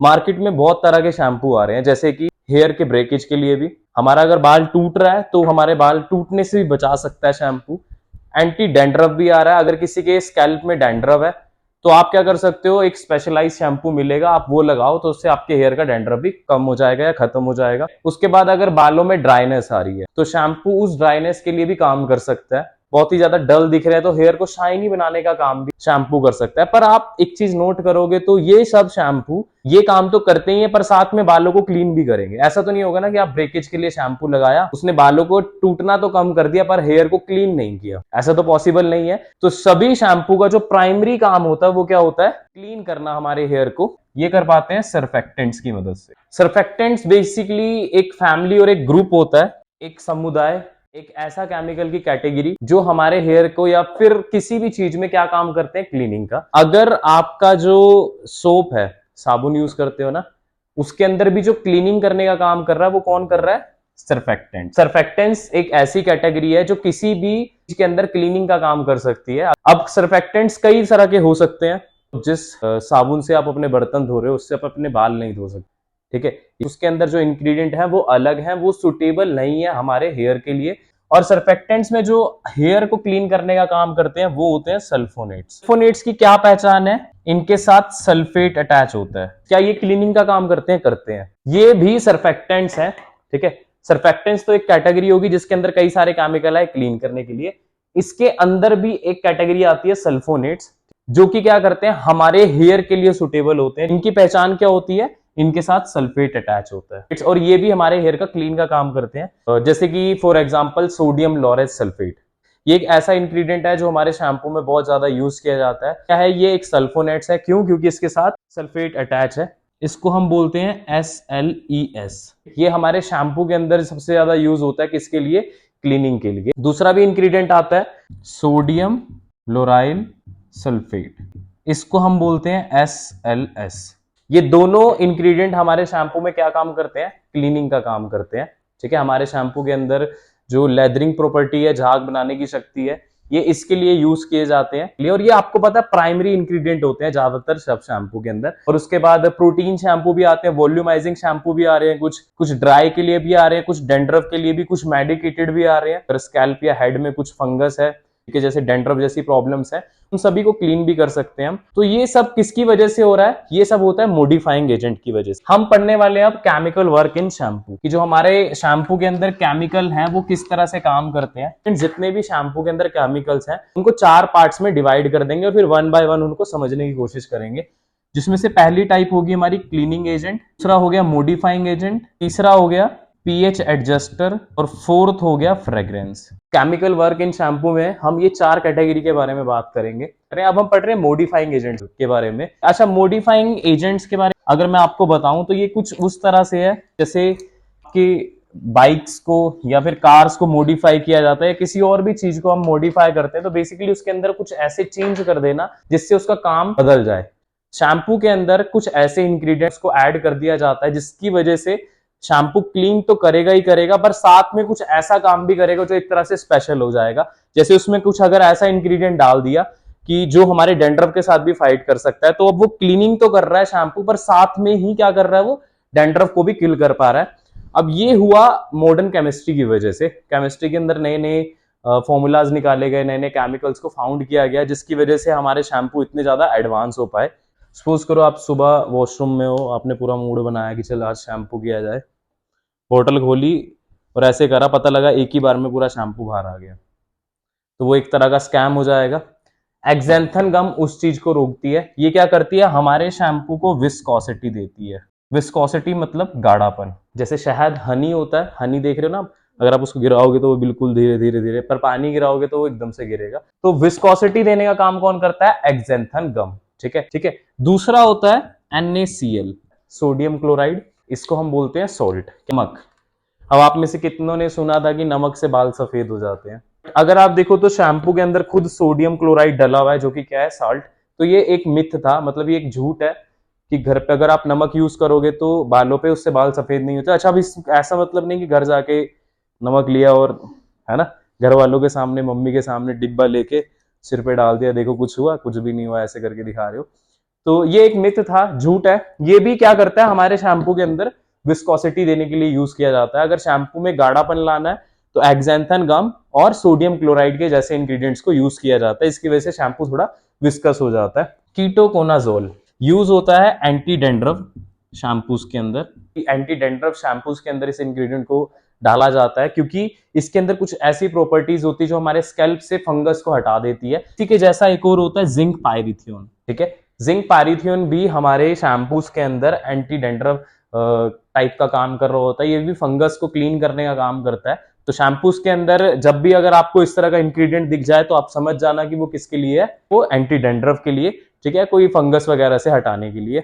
Market में बहुत तरह के शैम्पू आ रहे हैं, जैसे कि हेयर के ब्रेकेज के लिए भी, हमारा अगर बाल टूट रहा है तो हमारे बाल टूटने से भी बचा सकता है शैम्पू। एंटी डैंड्रफ भी आ रहा है, अगर किसी के स्कैल्प में डैंड्रफ है तो आप क्या कर सकते हो, एक स्पेशलाइज शैम्पू मिलेगा, आप वो लगाओ तो उससे आपके हेयर का डैंड्रफ भी कम हो जाएगा या खत्म हो जाएगा। उसके बाद अगर बालों में ड्राइनेस आ रही है तो शैम्पू उस ड्राइनेस के लिए भी काम कर सकता है। बहुत ही ज्यादा डल दिख रहे हैं तो हेयर को शाइनी बनाने का काम भी शैम्पू कर सकता है। पर आप एक चीज नोट करोगे तो ये सब शैम्पू ये काम तो करते ही है, पर साथ में बालों को क्लीन भी करेंगे। ऐसा तो नहीं होगा ना कि आप ब्रेकेज के लिए शैम्पू लगाया, उसने बालों को टूटना तो कम कर दिया पर हेयर को क्लीन नहीं किया, ऐसा तो पॉसिबल नहीं है। तो सभी शैम्पू का जो प्राइमरी काम होता है वो क्या होता है, क्लीन करना हमारे हेयर को। ये कर पाते हैं सर्फेक्टेंट्स की मदद से। सर्फेक्टेंट्स बेसिकली एक फैमिली और एक ग्रुप होता है, एक समुदाय, एक ऐसा केमिकल की कैटेगरी जो हमारे हेयर को या फिर किसी भी चीज में क्या काम करते हैं, क्लीनिंग का। अगर आपका जो सोप है, साबुन यूज करते हो ना, उसके अंदर भी जो क्लीनिंग करने का काम कर रहा है वो कौन कर रहा है, सर्फेक्टेंट। सर्फेक्टेंट्स एक ऐसी कैटेगरी है जो किसी भी चीज के अंदर क्लीनिंग का काम कर सकती है। अब सर्फेक्टेंट्स कई तरह के हो सकते हैं। जिस साबुन से आप अपने बर्तन धो रहे हो उससे आप अपने बाल नहीं धो सकते, ठीक है। उसके अंदर जो इंग्रेडिएंट है वो अलग है, वो सुटेबल नहीं है हमारे हेयर के लिए। और सर्फेक्टेंट्स में जो हेयर को क्लीन करने का काम करते हैं वो होते हैं सल्फोनेट्स। सल्फोनेट्स की क्या पहचान है, इनके साथ सल्फेट अटैच होता है। क्या ये क्लीनिंग का काम करते हैं, करते हैं। ये भी सर्फेक्टेंट्स हैं, ठीक है। सर्फेक्टेंट्स तो एक कैटेगरी होगी जिसके अंदर कई सारे केमिकल है क्लीन करने के लिए। इसके अंदर भी एक कैटेगरी आती है सल्फोनेट्स, जो कि क्या करते हैं, हमारे हेयर के लिए सुटेबल होते हैं। इनकी पहचान क्या होती है, इनके साथ सल्फेट अटैच होता है और ये भी हमारे हेयर का क्लीन का काम करते हैं। जैसे कि for example sodium laureate sulphate, ये एक ऐसा इंग्रेडिएंट है जो हमारे शैम्पू में बहुत ज्यादा यूज किया जाता है। क्या है ये, एक सल्फोनेट्स है। क्यों, क्योंकि इसके साथ सल्फेट अटैच है। इसको हम बोलते हैं SLES। ये हमारे शैम्पू के अंदर सबसे ज्यादा यूज होता है, किसके लिए, क्लीनिंग के लिए। दूसरा भी इंग्रेडिएंट आता है सोडियम लोराइल सल्फेट, इसको हम बोलते हैं SLS। ये दोनों इंग्रेडिएंट हमारे शैम्पू में क्या काम करते हैं, क्लीनिंग का काम करते हैं, ठीक है। हमारे शैम्पू के अंदर जो लेदरिंग प्रॉपर्टी है, झाग बनाने की शक्ति है, ये इसके लिए यूज किए जाते हैं। और ये आपको पता है प्राइमरी इंग्रेडिएंट होते हैं ज्यादातर सब शैम्पू के अंदर। और उसके बाद प्रोटीन शैम्पू भी आते हैं, वॉल्यूमाइजिंग शैम्पू भी आ रहे हैं, कुछ ड्राई के लिए भी आ रहे हैं, कुछ डैंड्रफ के लिए भी, कुछ मेडिकेटेड भी आ रहे हैं। अगर स्कैल्प या हेड में कुछ फंगस है, जैसे डैंड्रफ जैसी प्रॉब्लम्स है, उन सभी को क्लीन भी कर सकते हैं हम। तो ये सब किसकी वजह से हो रहा है, ये सब होता है मॉडिफाइंग एजेंट की वजह से। हम पढ़ने वाले हैं अब केमिकल वर्क इन शैम्पू कि जो हमारे शैम्पू के अंदर केमिकल हैं वो किस तरह से काम करते हैं। जितने भी शैम्पू के अंदर केमिकल्स हैं उनको 4 पार्ट्स में डिवाइड कर देंगे और फिर 1 बाय 1 उनको समझने की कोशिश करेंगे। जिसमें से पहली टाइप होगी हमारी क्लीनिंग एजेंट, दूसरा हो गया मॉडिफाइंग एजेंट, तीसरा हो गया पीएच एडजस्टर और फोर्थ हो गया fragrance. Chemical work in shampoo में हम ये 4 कैटेगरी के बारे में बात करेंगे। अरे अब हम पढ़ रहे हैं मॉडिफाइंग एजेंट्स के बारे में। अच्छा, मॉडिफाइंग एजेंट्स के बारे में अगर मैं आपको बताऊं तो ये कुछ उस तरह से है जैसे कि बाइक्स को या फिर कार्स को मॉडिफाई किया जाता है, किसी और भी चीज को हम मॉडिफाई करते हैं तो बेसिकली उसके अंदर कुछ ऐसे चेंज कर देना जिससे उसका काम बदल जाए। शैम्पू के अंदर कुछ ऐसे इंग्रेडिएंट्स को ऐड कर दिया जाता है जिसकी वजह से शैम्पू क्लीन तो करेगा ही करेगा, पर साथ में कुछ ऐसा काम भी करेगा जो एक तरह से स्पेशल हो जाएगा। जैसे उसमें कुछ अगर ऐसा इंग्रेडिएंट डाल दिया कि जो हमारे डैंड्रफ के साथ भी फाइट कर सकता है, तो अब वो क्लीनिंग तो कर रहा है शैम्पू, पर साथ में ही क्या कर रहा है, वो डैंड्रफ को भी किल कर पा रहा है। अब ये हुआ मॉडर्न केमिस्ट्री की वजह से। केमिस्ट्री के अंदर नए नए फॉर्मूलाज निकाले गए, नए नए केमिकल्स को फाउंड किया गया, जिसकी वजह से हमारे शैम्पू इतने ज्यादा एडवांस हो पाए। सपोज करो आप सुबह वॉशरूम में हो, आपने पूरा मूड बनाया कि चल आज शैम्पू किया जाए, बोतल खोली और ऐसे करा, पता लगा एक ही बार में पूरा शैम्पू बाहर आ गया, तो वो एक तरह का स्कैम हो जाएगा। एक्जेंथन गम उस चीज को रोकती है। ये क्या करती है, हमारे शैम्पू को विस्कोसिटी देती है। विस्कोसिटी मतलब गाढ़ापन। जैसे शहद हनी होता है, हनी देख रहे हो ना, अगर आप उसको गिराओगे तो वो बिल्कुल धीरे धीरे धीरे, पर पानी गिराओगे तो वो एकदम से गिरेगा। तो विस्कोसिटी देने का काम कौन करता है, एक्जेंथन गम, ठीक है, ठीक है। दूसरा होता है NaCl, सोडियम क्लोराइड, इसको हम बोलते हैं सॉल्ट, नमक। अब आप में से कितनों ने सुना था कि नमक से बाल सफेद हो जाते हैं। अगर आप देखो तो शैम्पू के अंदर खुद सोडियम क्लोराइड डला हुआ है जो कि क्या है, साल्ट। तो ये एक मिथ था, मतलब ये एक झूठ है कि घर पे अगर आप नमक यूज करोगे तो बालों पे उससे बाल सफेद नहीं होते। अच्छा, अब ऐसा मतलब नहीं कि घर जाके नमक लिया और, है ना, घर वालों के सामने, मम्मी के सामने डिब्बा लेके सिर पे डाल दिया, देखो कुछ हुआ, कुछ भी नहीं हुआ, ऐसे करके दिखा रहे हो। तो ये एक मिथ था, झूठ है। ये भी क्या करता है, हमारे शैम्पू के अंदर विस्कोसिटी देने के लिए यूज किया जाता है। अगर शैम्पू में गाढ़ापन लाना है तो एक्सैंथन गम और सोडियम क्लोराइड के जैसे इंग्रेडिएंट्स को यूज किया जाता है। इसकी वजह से शैम्पू थोड़ा विस्कस हो जाता है। कीटोकोनाजोल यूज होता है एंटी डेंड्रफ शैम्पूज के अंदर। एंटी डेंड्रफ शैम्पूज के अंदर इस इंग्रेडिएंट को डाला जाता है क्योंकि इसके अंदर कुछ ऐसी प्रॉपर्टीज होती है जो हमारे स्कैल्प से फंगस को हटा देती है। इसी के जैसा एक और होता है जिंक पायरिथियोन, ठीक है। जिंक पायरिथियोन भी हमारे शैम्पूज के अंदर एंटी डेंड्रफ टाइप का काम कर रहा होता है। ये भी फंगस को क्लीन करने का काम करता है। तो शैम्पूज के अंदर जब भी अगर आपको इस तरह का इंग्रेडिएंट दिख जाए तो आप समझ जाना कि वो किसके लिए है, वो एंटी डेंड्रफ के लिए, ठीक है, कोई फंगस वगैरह से हटाने के लिए।